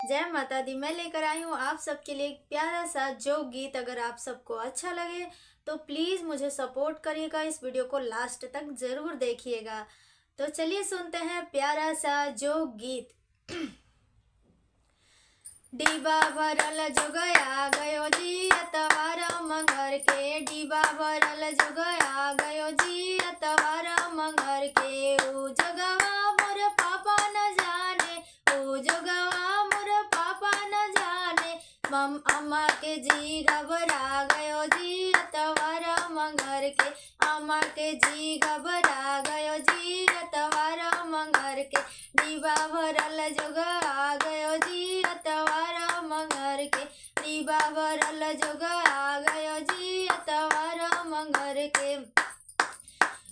जय माता दी। मैं लेकर आई हूँ आप सबके लिए एक प्यारा सा जो गीत। अगर आप सबको अच्छा लगे तो प्लीज़ मुझे सपोर्ट करिएगा, इस वीडियो को लास्ट तक ज़रूर देखिएगा। तो चलिए सुनते हैं प्यारा सा जो गीत। डिबा भरल जुगया गयो जी अतवार मंगर के, डिबा भरल जुगया गयो जी अतवार मंगर के। ऊ जगवा मोर पापा न जाने, ऊ जगवा मोर पापा न जाने। मम अम्मा के जी घबरा गयो जी अतवार मंगर के, अम्मा के जी घबरा गयो जी अतवार मंगर के। डिबा भरल जुगया गयो जी अतवार मंगर के, डिबा भरल जुगया गयो जी अतवार मंगर के।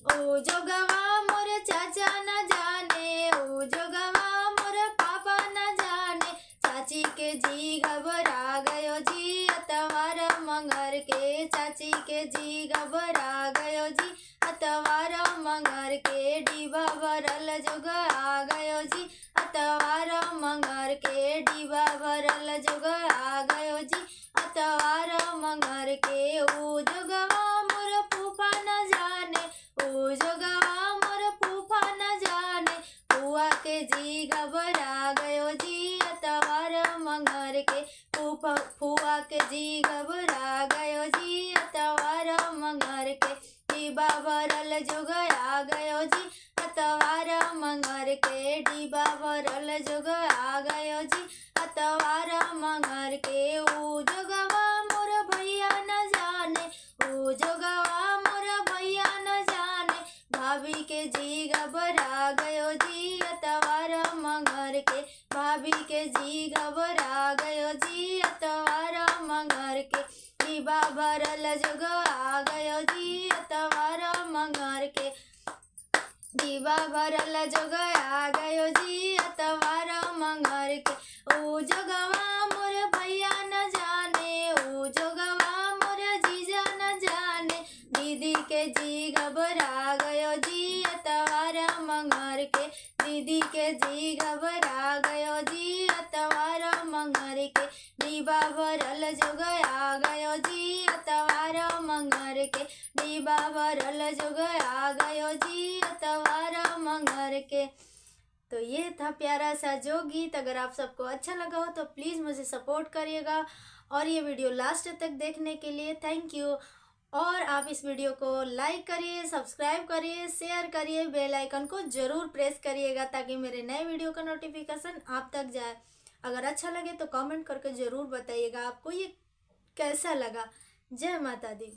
ओ जोगवा मोर चाचा न जाने, ओ जोगवा मोर पापा न जाने। चाची के जी घबरा गयो जी अतवार मंगर के, चाची के जी घबरा गयो जी अतवार मंगर के। डिबा भरल जुगया गयो जी अतवार मंगर के, डिबा भरल जुगया गयो जी अतवार मंगर के। ऊ जोगवा मोर फूफा न जाने, ऊ जोगवा मोर फूफा न जाने। फुआ के जी घबरा गयो जी अतवार मंगर के, फुआ के जी घबरा गयो जी अतवार मंगर के। डिबा भरल जुगया गयो जी अतवार मंगर के, डिबा भरल जुगया गयो जी अतवार मंगर के। ऊ जोगवा मोर भैया न जाने, ऊ जोगवा मोर भैया न जाने। भाभी के जी घबरा गयो जी अतवार मंगर के, भाभी के जी घबरा गयो जी अतवार मंगर के। डिबा भरल जुगया गयो जी अतवार मंगर के, डिबा भरल जुगया गयो जी अतवार मंगर के। ऊ जोगवा मोर भैया न जाने, ऊ जोगवा मोर जीजा न जाने। दीदी के जी घबरा गयो जी अतवार मंगर के, दीदी के जी घबरा गयो जी अतवार मंगर के। डिबा भरल जुगया गयो जी अतवार मंगर के, डिबा भरल जुगया गयो जी अतवार मंगर के। तो ये था प्यारा सा जो गीत। अगर आप सबको अच्छा लगा हो तो प्लीज़ मुझे सपोर्ट करिएगा और ये वीडियो लास्ट तक देखने के लिए थैंक यू। और आप इस वीडियो को लाइक करिए, सब्सक्राइब करिए, शेयर करिए, बेल आइकन को ज़रूर प्रेस करिएगा ताकि मेरे नए वीडियो का नोटिफिकेशन आप तक जाए। अगर अच्छा लगे तो कमेंट करके ज़रूर बताइएगा आपको ये कैसा लगा। जय माता दी।